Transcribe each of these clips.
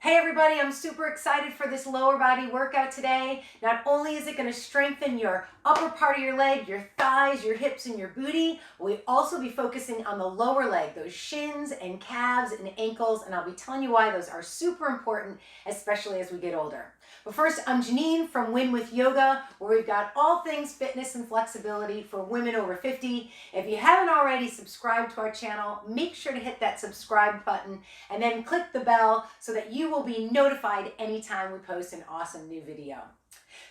Hey everybody, I'm super excited for this lower body workout today. Not only is it going to strengthen your upper part of your leg, your thighs, your hips, and your booty, we'll also be focusing on the lower leg, those shins and calves and ankles, and I'll be telling you why those are super important, especially as we get older. But first, I'm Janine from Win With Yoga, where we've got all things fitness and flexibility for women over 50. If you haven't already subscribed to our channel, make sure to hit that subscribe button and then click the bell so that you will be notified anytime we post an awesome new video.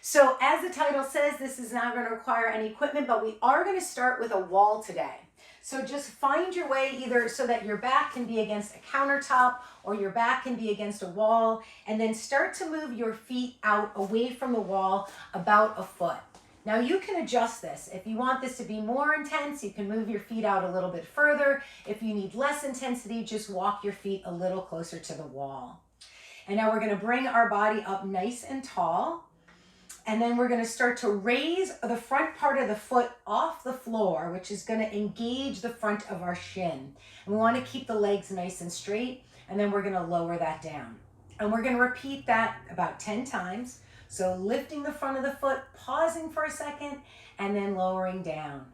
So as the title says, this is not going to require any equipment, but we are going to start with a wall today. So just find your way either so that your back can be against a countertop or your back can be against a wall, and then start to move your feet out away from the wall about a foot. Now you can adjust this. If you want this to be more intense, you can move your feet out a little bit further. If you need less intensity, just walk your feet a little closer to the wall. And now we're going to bring our body up nice and tall. And then we're going to start to raise the front part of the foot off the floor, which is going to engage the front of our shin. And we want to keep the legs nice and straight. And then we're going to lower that down. And we're going to repeat that about 10 times. So lifting the front of the foot, pausing for a second, and then lowering down.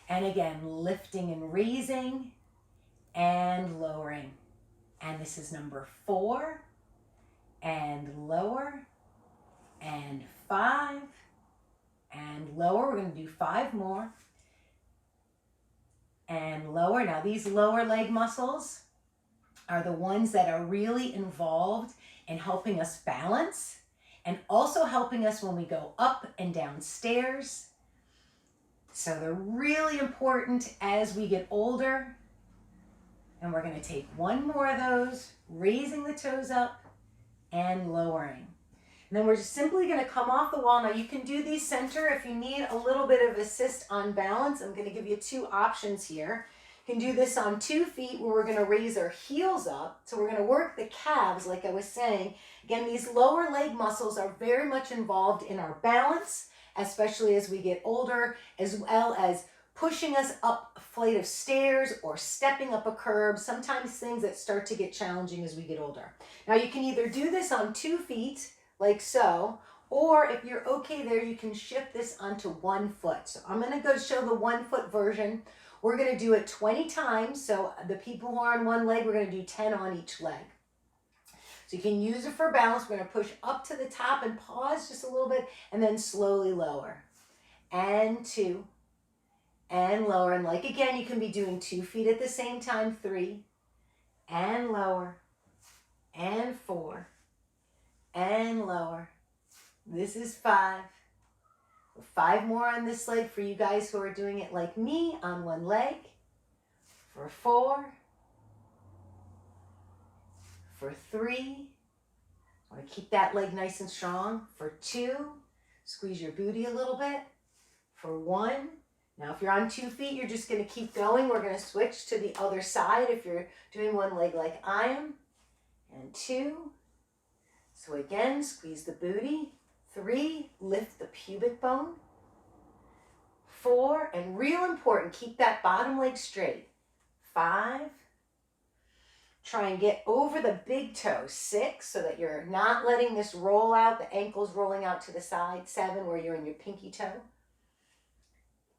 And again, lifting and raising and lowering. And this is number 4. And lower. And 5. And lower. We're going to do 5 more. And lower. Now these lower leg muscles are the ones that are really involved in helping us balance and also helping us when we go up and down stairs. So they're really important as we get older. And we're going to take one more of those, raising the toes up and lowering. And then we're just simply going to come off the wall. Now you can do these center if you need a little bit of assist on balance. I'm going to give you 2 options here. You can do this on 2 feet where we're going to raise our heels up. So we're going to work the calves like I was saying. Again, these lower leg muscles are very much involved in our balance, especially as we get older, as well as pushing us up a flight of stairs or stepping up a curb, sometimes things that start to get challenging as we get older. Now you can either do this on 2 feet, like so, or if you're okay there, you can shift this onto 1 foot. So I'm going to go show the 1 foot version. We're going to do it 20 times. So the people who are on one leg, we're going to do 10 on each leg. So you can use it for balance. We're going to push up to the top and pause just a little bit and then slowly lower. And 2. And lower. And like again, you can be doing 2 feet at the same time. 3. And lower. And 4. And lower. This is 5. 5 more on this leg for you guys who are doing it like me on one leg. For 4. For 3. I want to keep that leg nice and strong. For 2. Squeeze your booty a little bit. For 1. Now if you're on 2 feet, you're just going to keep going. We're going to switch to the other side if you're doing one leg like I am. And 2. So again, squeeze the booty. 3, lift the pubic bone. 4, and real important, keep that bottom leg straight. 5, try and get over the big toe. 6, so that you're not letting this roll out, the ankle's rolling out to the side. 7, where you're in your pinky toe.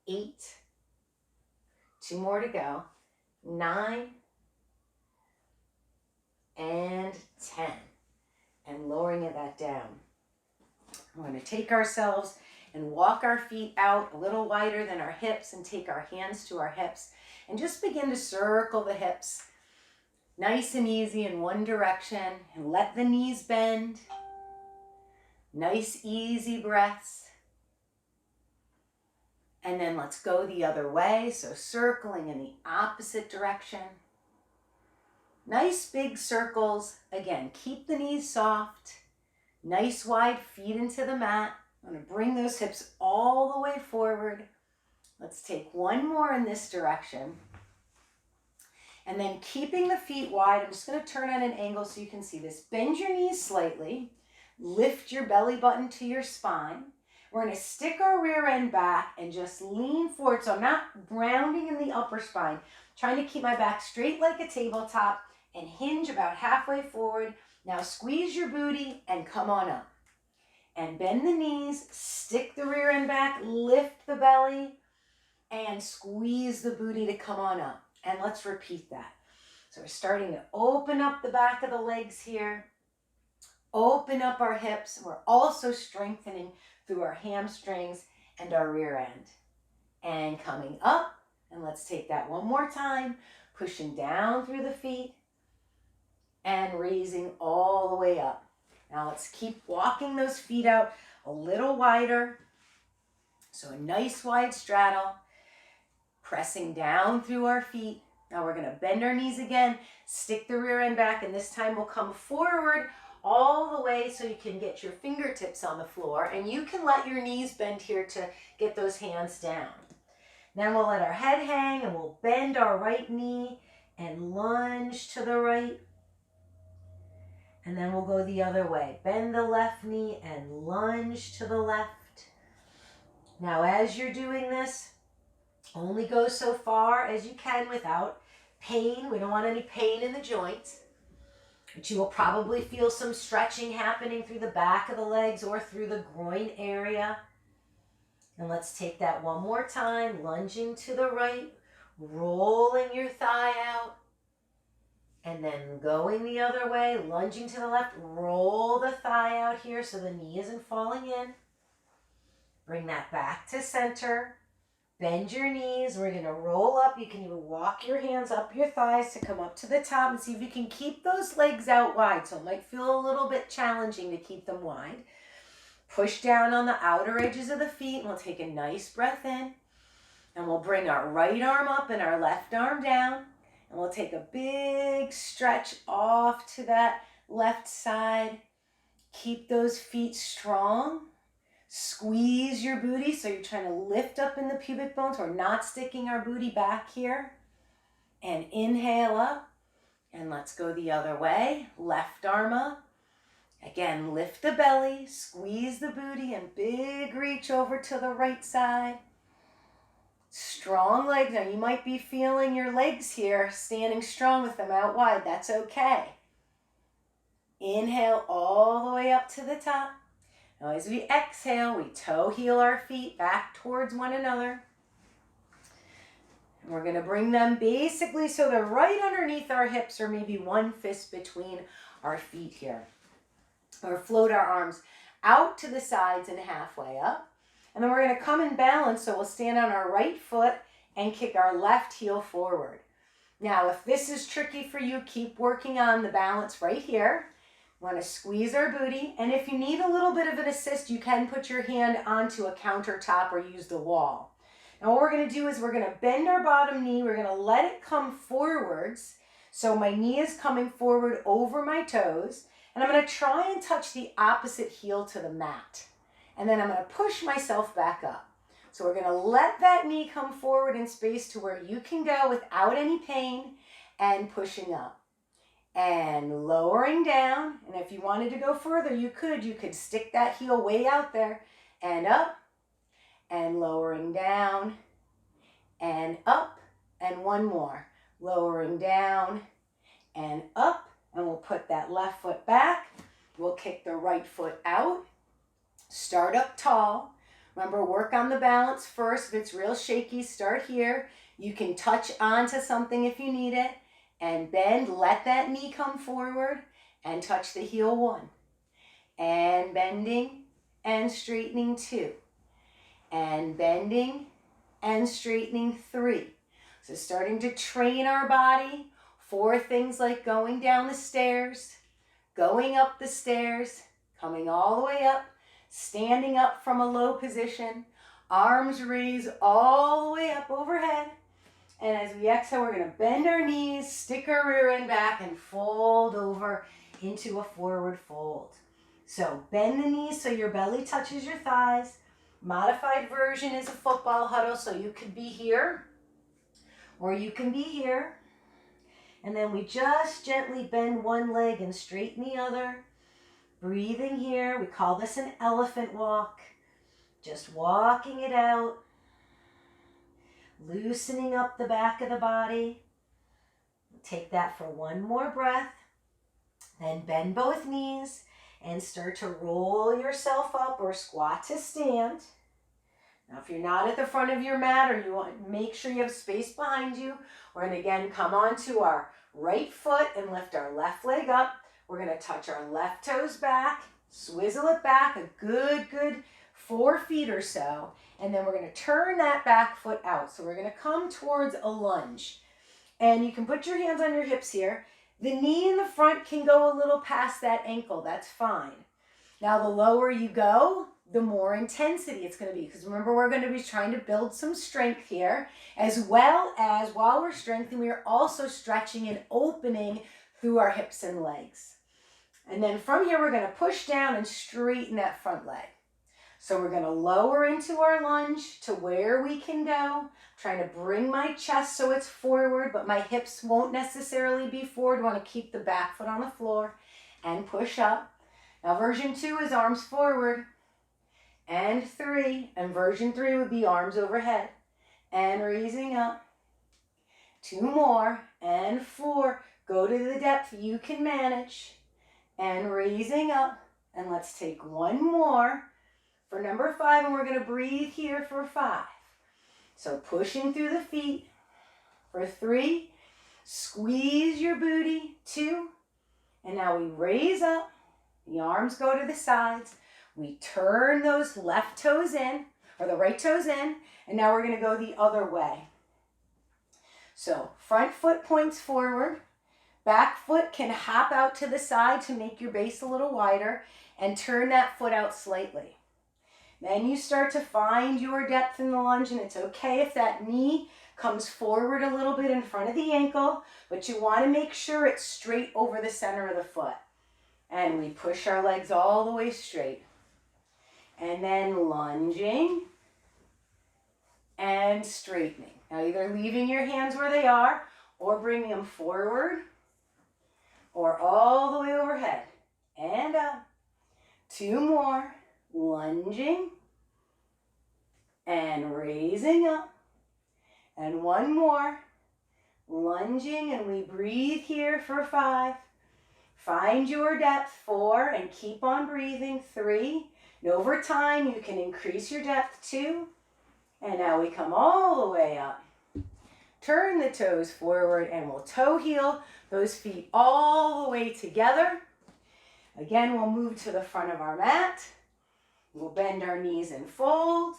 8, 2 more to go. 9, and 10. And lowering that down. We're going to take ourselves and walk our feet out a little wider than our hips and take our hands to our hips and just begin to circle the hips nice and easy in one direction and let the knees bend. Nice, easy breaths. And then let's go the other way. So circling in the opposite direction. Nice big circles. Again, keep the knees soft. Nice wide feet into the mat. I'm going to bring those hips all the way forward. Let's take one more in this direction. And then keeping the feet wide, I'm just going to turn at an angle so you can see this. Bend your knees slightly. Lift your belly button to your spine. We're going to stick our rear end back and just lean forward. So I'm not grounding in the upper spine. Trying to keep my back straight like a tabletop and hinge about halfway forward Now squeeze your booty and come on up. And bend the knees, stick the rear end back, lift the belly, and squeeze the booty to come on up. And let's repeat that. So we're starting to open up the back of the legs here. Open up our hips. We're also strengthening through our hamstrings and our rear end. And coming up, and let's take that one more time. Pushing down through the feet and raising all the way up. Now let's keep walking those feet out a little wider. So a nice wide straddle. Pressing down through our feet. Now we're going to bend our knees again, stick the rear end back, and this time we'll come forward all the way so you can get your fingertips on the floor, and you can let your knees bend here to get those hands down. Then we'll let our head hang and we'll bend our right knee and lunge to the right. And then we'll go the other way. Bend the left knee and lunge to the left. Now as you're doing this, only go so far as you can without pain. We don't want any pain in the joints. But you will probably feel some stretching happening through the back of the legs or through the groin area. And let's take that one more time. Lunging to the right, rolling your thigh out. And then going the other way, lunging to the left, roll the thigh out here so the knee isn't falling in. Bring that back to center. Bend your knees. We're going to roll up. You can even walk your hands up your thighs to come up to the top and see if you can keep those legs out wide. So it might feel a little bit challenging to keep them wide. Push down on the outer edges of the feet, and we'll take a nice breath in. And we'll bring our right arm up and our left arm down. And we'll take a big stretch off to that left side. Keep those feet strong. Squeeze your booty, so you're trying to lift up in the pubic bones. We're not sticking our booty back here. And inhale up. And let's go the other way. Left arm up. Again, lift the belly, squeeze the booty, and big reach over to the right side. Strong legs. Now you might be feeling your legs here, standing strong with them out wide. That's okay. Inhale all the way up to the top. Now as we exhale, we toe heel our feet back towards one another. And we're going to bring them basically so they're right underneath our hips, or maybe one fist between our feet here. Or float our arms out to the sides and halfway up. And then we're going to come in balance, so we'll stand on our right foot and kick our left heel forward. Now, if this is tricky for you, keep working on the balance right here. We want to squeeze our booty, and if you need a little bit of an assist, you can put your hand onto a countertop or use the wall. Now, what we're going to do is we're going to bend our bottom knee. We're going to let it come forwards, so my knee is coming forward over my toes. And I'm going to try and touch the opposite heel to the mat. And then I'm going to push myself back up. So we're going to let that knee come forward in space to where you can go without any pain, and pushing up. And lowering down. And if you wanted to go further, you could stick that heel way out there and up. And lowering down and up. And one more. Lowering down and up. And we'll put that left foot back. We'll kick the right foot out. Start up tall. Remember, work on the balance first. If it's real shaky, start here. You can touch onto something if you need it. And bend. Let that knee come forward. And touch the heel 1. And bending and straightening 2. And bending and straightening 3. So starting to train our body for things like going down the stairs, going up the stairs, coming all the way up, standing up from a low position, arms raised all the way up overhead. And as we exhale, we're going to bend our knees, stick our rear end back, and fold over into a forward fold. So bend the knees so your belly touches your thighs. Modified version is a football huddle, so you could be here or you can be here. And then we just gently bend one leg and straighten the other. Breathing here. We call this an elephant walk. Just walking it out. Loosening up the back of the body. Take that for one more breath. Then bend both knees and start to roll yourself up or squat to stand. Now, if you're not at the front of your mat or you want to make sure you have space behind you, we're going to again come onto our right foot and lift our left leg up. We're going to touch our left toes back, swizzle it back a good 4 feet or so, and then we're going to turn that back foot out. So we're going to come towards a lunge. And you can put your hands on your hips here. The knee in the front can go a little past that ankle. That's fine. Now, the lower you go, the more intensity it's going to be. Because remember, we're going to be trying to build some strength here, as well as while we're strengthening, we are also stretching and opening through our hips and legs. And then from here, we're going to push down and straighten that front leg. So we're going to lower into our lunge to where we can go. Trying to bring my chest so it's forward, but my hips won't necessarily be forward. I want to keep the back foot on the floor and push up. Now version 2 is arms forward and 3. And version 3 would be arms overhead and raising up. 2 more and 4. Go to the depth you can manage and raising up. And let's take 1 more for number 5, and we're going to breathe here for 5. So pushing through the feet for 3, squeeze your booty, 2, and now we raise up, the arms go to the sides, we turn those left toes in, or the right toes in, and now we're going to go the other way. So front foot points forward, back foot can hop out to the side to make your base a little wider, and turn that foot out slightly. Then you start to find your depth in the lunge, and it's okay if that knee comes forward a little bit in front of the ankle, but you want to make sure it's straight over the center of the foot. And we push our legs all the way straight. And then lunging and straightening. Now either leaving your hands where they are or bringing them forward or all the way overhead and up. 2 more. Lunging and raising up, and 1 more, lunging, and we breathe here for 5. Find your depth, 4, and keep on breathing, 3, and over time you can increase your depth, 2, and now we come all the way up. Turn the toes forward and we'll toe heel those feet all the way together. Again, we'll move to the front of our mat. We'll bend our knees and fold.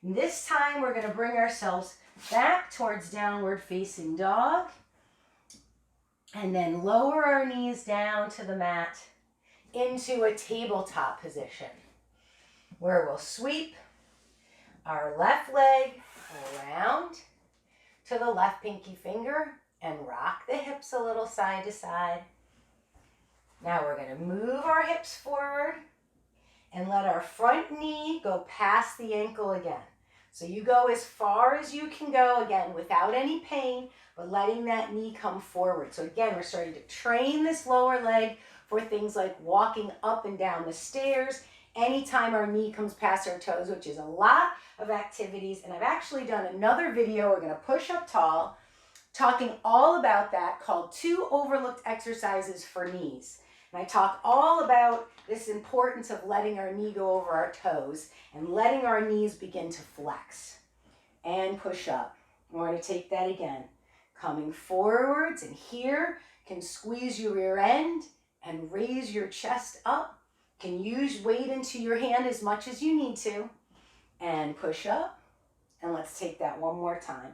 And this time we're going to bring ourselves back towards downward facing dog. And then lower our knees down to the mat into a tabletop position, where we'll sweep our left leg around to the left pinky finger and rock the hips a little side to side. Now we're going to move our hips forward and let our front knee go past the ankle again. So you go as far as you can go, again, without any pain, but letting that knee come forward. So again, we're starting to train this lower leg for things like walking up and down the stairs, anytime our knee comes past our toes, which is a lot of activities. And I've actually done another video, we're gonna push up tall, talking all about that, called 2 Overlooked Exercises for Knees. And I talk all about this importance of letting our knee go over our toes and letting our knees begin to flex and push up. We're going to take that again. Coming forwards, and here can squeeze your rear end and raise your chest up. Can use weight into your hand as much as you need to and push up. And let's take that one more time.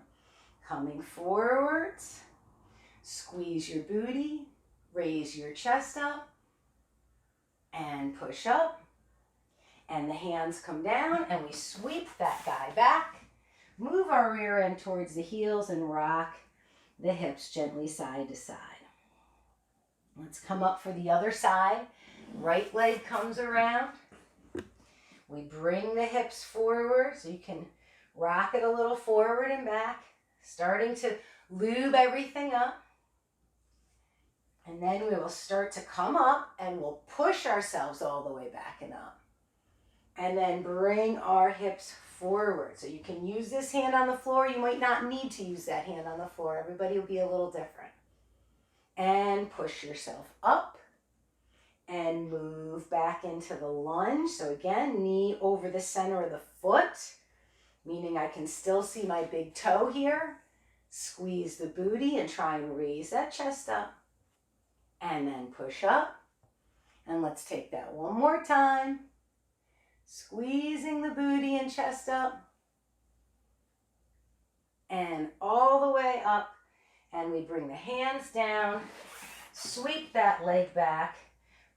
Coming forwards, squeeze your booty, raise your chest up, and push up, and the hands come down, and we sweep that guy back, move our rear end towards the heels, and rock the hips gently side to side. Let's come up for the other side. Right leg comes around. We bring the hips forward, so you can rock it a little forward and back, starting to lube everything up. And then we will start to come up and we'll push ourselves all the way back and up. And then bring our hips forward. So you can use this hand on the floor. You might not need to use that hand on the floor. Everybody will be a little different. And push yourself up and move back into the lunge. So again, knee over the center of the foot, meaning I can still see my big toe here. Squeeze the booty and try and raise that chest up. And then push up. And let's take that one more time. Squeezing the booty and chest up. And all the way up. And we bring the hands down. Sweep that leg back.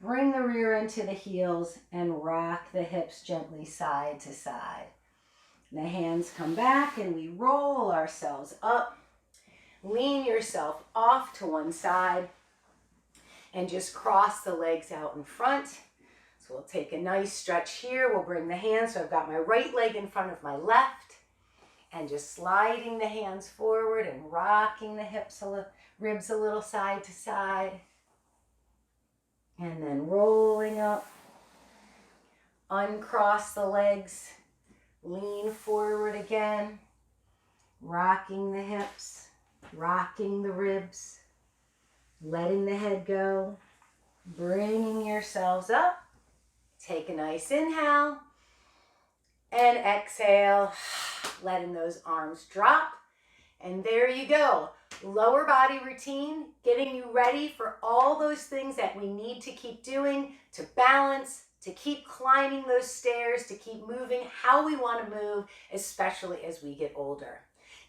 Bring the rear end to the heels and rock the hips gently side to side. The hands come back and we roll ourselves up. Lean yourself off to one side and just cross the legs out in front. So we'll take a nice stretch here. We'll bring the hands. So I've got my right leg in front of my left and just sliding the hands forward and rocking the hips, ribs a little side to side. And then rolling up, uncross the legs, lean forward again, rocking the hips, rocking the ribs, letting the head go, bringing yourselves up. Take a nice inhale and exhale, letting those arms drop. And there you go. Lower body routine, getting you ready for all those things that we need to keep doing to balance, to keep climbing those stairs, to keep moving how we want to move, especially as we get older.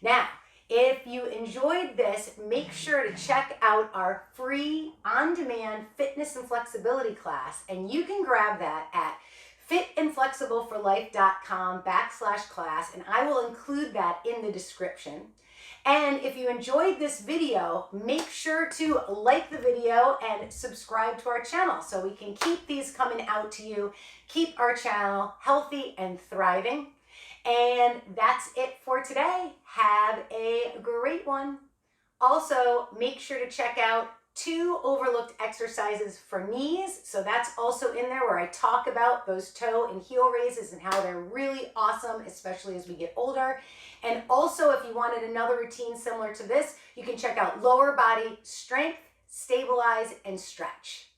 Now, if you enjoyed this, make sure to check out our free on-demand fitness and flexibility class, and you can grab that at fitandflexibleforlife.com/class, and I will include that in the description. And if you enjoyed this video, make sure to like the video and subscribe to our channel so we can keep these coming out to you, keep our channel healthy and thriving. And that's it for today. Have a great one. Also, make sure to check out 2 overlooked exercises for knees. So that's also in there where I talk about those toe and heel raises and how they're really awesome, especially as we get older. And also, if you wanted another routine similar to this, you can check out lower body strength, stabilize, and stretch.